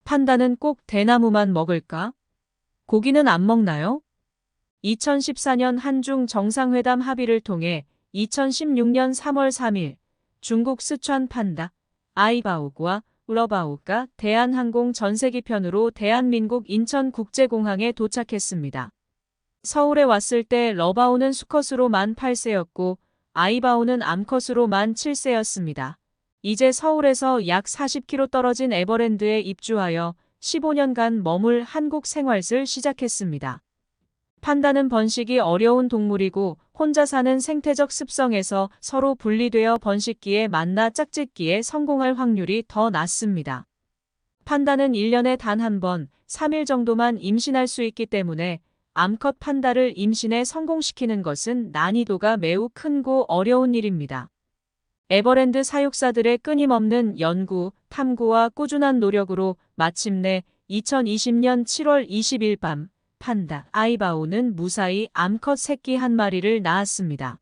판다는 꼭 대나무만 먹을까? 고기는 안 먹나요? 2014년 한중 정상회담 합의를 통해 2016년 3월 3일 중국 스촨 판다 아이바오과 우러바오가 대한항공 전세기편으로 대한민국 인천국제공항에 도착했습니다. 서울에 왔을 때 러바오는 수컷으로 만 8세였고 아이바오는 암컷으로 만 7세였습니다. 이제 서울에서 약 40km 떨어진 에버랜드에 입주하여 15년간 머물 한국 생활을 시작했습니다. 판다는 번식이 어려운 동물이고 혼자 사는 생태적 습성에서 서로 분리되어 번식기에 만나 짝짓기에 성공할 확률이 더 낮습니다. 판다는 1년에 단 한 번, 3일 정도만 임신할 수 있기 때문에 암컷 판다를 임신에 성공시키는 것은 난이도가 매우 크고 어려운 일입니다. 에버랜드 사육사들의 끊임없는 연구, 탐구와 꾸준한 노력으로 마침내 2020년 7월 20일 밤 판다 아이바오는 무사히 암컷 새끼 한 마리를 낳았습니다.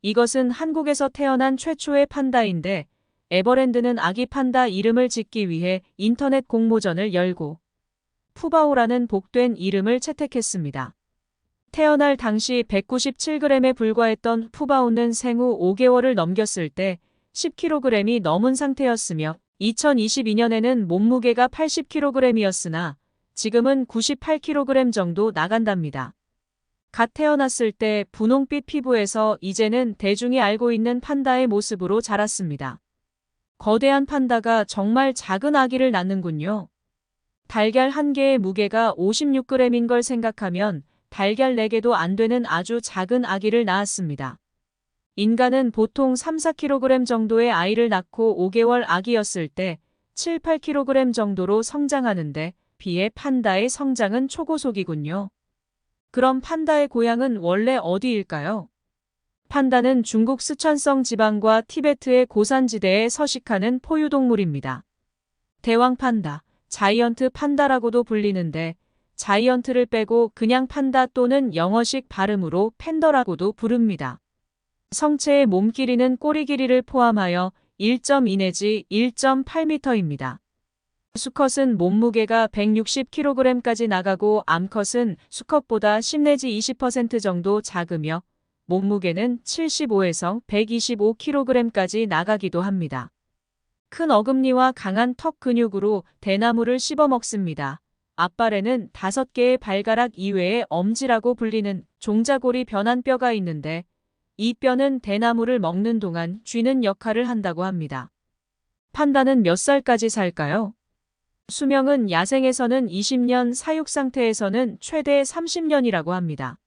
이것은 한국에서 태어난 최초의 판다인데 에버랜드는 아기 판다 이름을 짓기 위해 인터넷 공모전을 열고 푸바오라는 복된 이름을 채택했습니다. 태어날 당시 197g에 불과했던 푸바오는 생후 5개월을 넘겼을 때 10kg이 넘은 상태였으며 2022년에는 몸무게가 80kg이었으나 지금은 98kg 정도 나간답니다. 갓 태어났을 때 분홍빛 피부에서 이제는 대중이 알고 있는 판다의 모습으로 자랐습니다. 거대한 판다가 정말 작은 아기를 낳는군요. 달걀 한 개의 무게가 56g인 걸 생각하면 달걀 4개도 안 되는 아주 작은 아기를 낳았습니다. 인간은 보통 3-4kg 정도의 아이를 낳고 5개월 아기였을 때 7-8kg 정도로 성장하는데 비해 판다의 성장은 초고속이군요. 그럼 판다의 고향은 원래 어디일까요? 판다는 중국 스촨성 지방과 티베트의 고산지대에 서식하는 포유동물입니다. 대왕 판다, 자이언트 판다라고도 불리는데 자이언트를 빼고 그냥 판다 또는 영어식 발음으로 팬더라고도 부릅니다. 성체의 몸 길이는 꼬리 길이를 포함하여 1.2 내지 1.8m입니다. 수컷은 몸무게가 160kg까지 나가고 암컷은 수컷보다 10 내지 20% 정도 작으며 몸무게는 75에서 125kg까지 나가기도 합니다. 큰 어금니와 강한 턱 근육으로 대나무를 씹어 먹습니다. 앞발에는 5개의 발가락 이외에 엄지라고 불리는 종자골이 변한 뼈가 있는데 이 뼈는 대나무를 먹는 동안 쥐는 역할을 한다고 합니다. 판다는 몇 살까지 살까요? 수명은 야생에서는 20년, 사육 상태에서는 최대 30년이라고 합니다.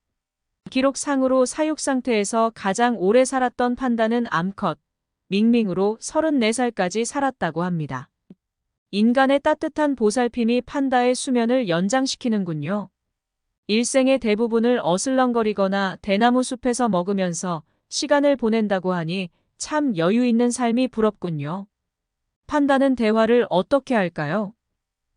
기록상으로 사육 상태에서 가장 오래 살았던 판다는 암컷, 밍밍으로 34살까지 살았다고 합니다. 인간의 따뜻한 보살핌이 판다의 수면을 연장시키는군요. 일생의 대부분을 어슬렁거리거나 대나무 숲에서 먹으면서 시간을 보낸다고 하니 참 여유 있는 삶이 부럽군요. 판다는 대화를 어떻게 할까요?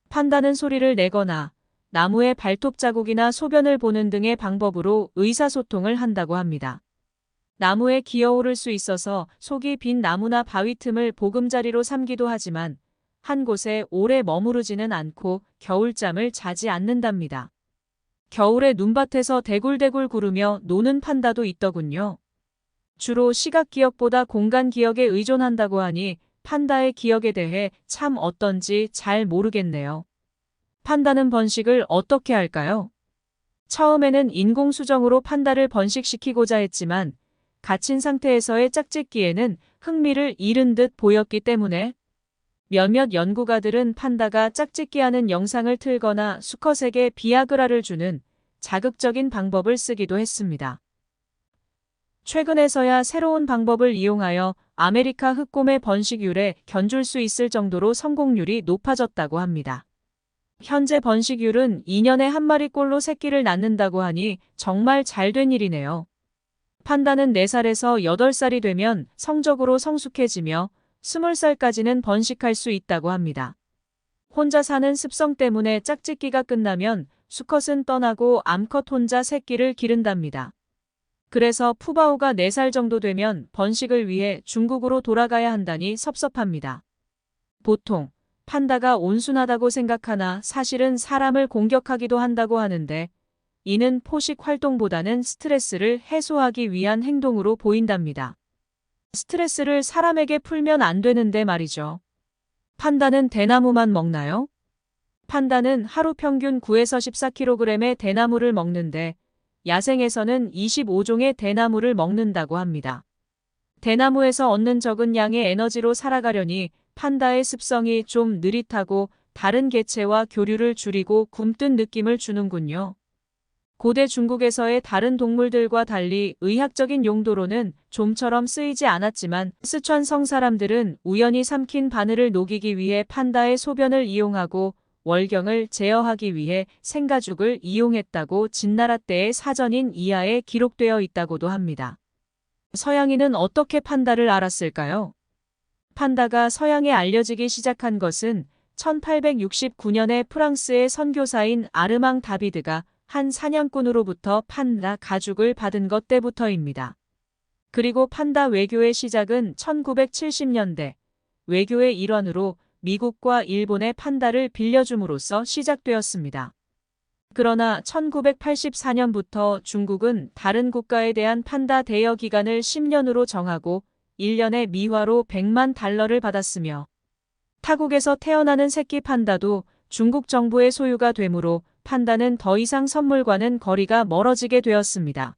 판다는 소리를 내거나 나무의 발톱 자국이나 소변을 보는 등의 방법으로 의사소통을 한다고 합니다. 나무에 기어오를 수 있어서 속이 빈 나무나 바위 틈을 보금자리로 삼기도 하지만 한 곳에 오래 머무르지는 않고 겨울잠을 자지 않는답니다. 겨울에 눈밭에서 대굴대굴 구르며 노는 판다도 있더군요. 주로 시각 기억보다 공간 기억에 의존한다고 하니 판다의 기억에 대해 참 어떤지 잘 모르겠네요. 판다는 번식을 어떻게 할까요? 처음에는 인공수정으로 판다를 번식시키고자 했지만 갇힌 상태에서의 짝짓기에는 흥미를 잃은 듯 보였기 때문에 몇몇 연구가들은 판다가 짝짓기하는 영상을 틀거나 수컷에게 비아그라를 주는 자극적인 방법을 쓰기도 했습니다. 최근에서야 새로운 방법을 이용하여 아메리카 흑곰의 번식률에 견줄 수 있을 정도로 성공률이 높아졌다고 합니다. 현재 번식률은 2년에 한 마리꼴로 새끼를 낳는다고 하니 정말 잘된 일이네요. 판다는 4살에서 8살이 되면 성적으로 성숙해지며 20살까지는 번식할 수 있다고 합니다. 혼자 사는 습성 때문에 짝짓기가 끝나면 수컷은 떠나고 암컷 혼자 새끼를 기른답니다. 그래서 푸바오가 4살 정도 되면 번식을 위해 중국으로 돌아가야 한다니 섭섭합니다. 보통 판다가 온순하다고 생각하나 사실은 사람을 공격하기도 한다고 하는데 이는 포식 활동보다는 스트레스를 해소하기 위한 행동으로 보인답니다. 스트레스를 사람에게 풀면 안 되는데 말이죠. 판다는 대나무만 먹나요? 판다는 하루 평균 9에서 14kg의 대나무를 먹는데 야생에서는 25종의 대나무를 먹는다고 합니다. 대나무에서 얻는 적은 양의 에너지로 살아가려니 판다의 습성이 좀 느릿하고 다른 개체와 교류를 줄이고 굼뜬 느낌을 주는군요. 고대 중국에서의 다른 동물들과 달리 의학적인 용도로는 좀처럼 쓰이지 않았지만 스촨성 사람들은 우연히 삼킨 바늘을 녹이기 위해 판다의 소변을 이용하고 월경을 제어하기 위해 생가죽을 이용했다고 진나라 때의 사전인 이하에 기록되어 있다고도 합니다. 서양인은 어떻게 판다를 알았을까요? 판다가 서양에 알려지기 시작한 것은 1869년에 프랑스의 선교사인 아르망 다비드가 한 사냥꾼으로부터 판다 가죽을 받은 것 때부터입니다. 그리고 판다 외교의 시작은 1970년대 외교의 일환으로 미국과 일본의 판다를 빌려줌으로써 시작되었습니다. 그러나 1984년부터 중국은 다른 국가에 대한 판다 대여 기간을 10년으로 정하고 1년에 미화로 100만 달러를 받았으며 타국에서 태어나는 새끼 판다도 중국 정부의 소유가 되므로 판다는 더 이상 선물과는 거리가 멀어지게 되었습니다.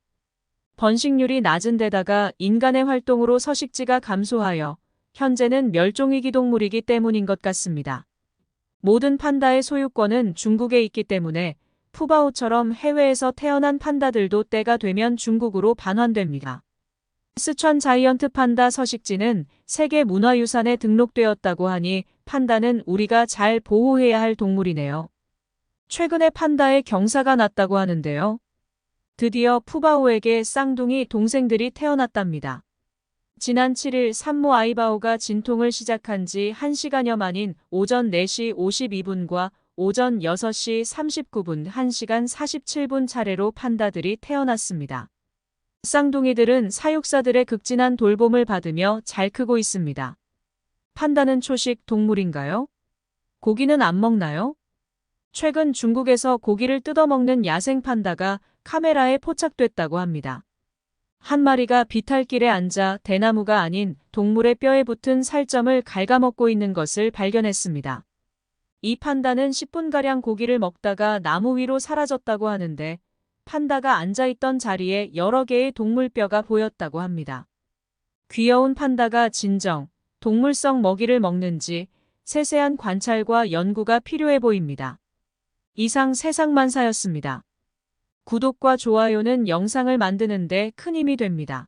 번식률이 낮은 데다가 인간의 활동으로 서식지가 감소하여 현재는 멸종위기 동물이기 때문인 것 같습니다. 모든 판다의 소유권은 중국에 있기 때문에 푸바오처럼 해외에서 태어난 판다들도 때가 되면 중국으로 반환됩니다. 스촨 자이언트 판다 서식지는 세계 문화유산에 등록되었다고 하니 판다는 우리가 잘 보호해야 할 동물이네요. 최근에 판다의 경사가 났다고 하는데요. 드디어 푸바오에게 쌍둥이 동생들이 태어났답니다. 지난 7일 산모 아이바오가 진통을 시작한 지 1시간여 만인 오전 4시 52분과 오전 6시 39분 1시간 47분 차례로 판다들이 태어났습니다. 쌍둥이들은 사육사들의 극진한 돌봄을 받으며 잘 크고 있습니다. 판다는 초식 동물인가요? 고기는 안 먹나요? 최근 중국에서 고기를 뜯어먹는 야생 판다가 카메라에 포착됐다고 합니다. 한 마리가 비탈길에 앉아 대나무가 아닌 동물의 뼈에 붙은 살점을 갉아먹고 있는 것을 발견했습니다. 이 판다는 10분가량 고기를 먹다가 나무 위로 사라졌다고 하는데 판다가 앉아있던 자리에 여러 개의 동물뼈가 보였다고 합니다. 귀여운 판다가 진정, 동물성 먹이를 먹는지 세세한 관찰과 연구가 필요해 보입니다. 이상 세상만사였습니다. 구독과 좋아요는 영상을 만드는 데 큰 힘이 됩니다.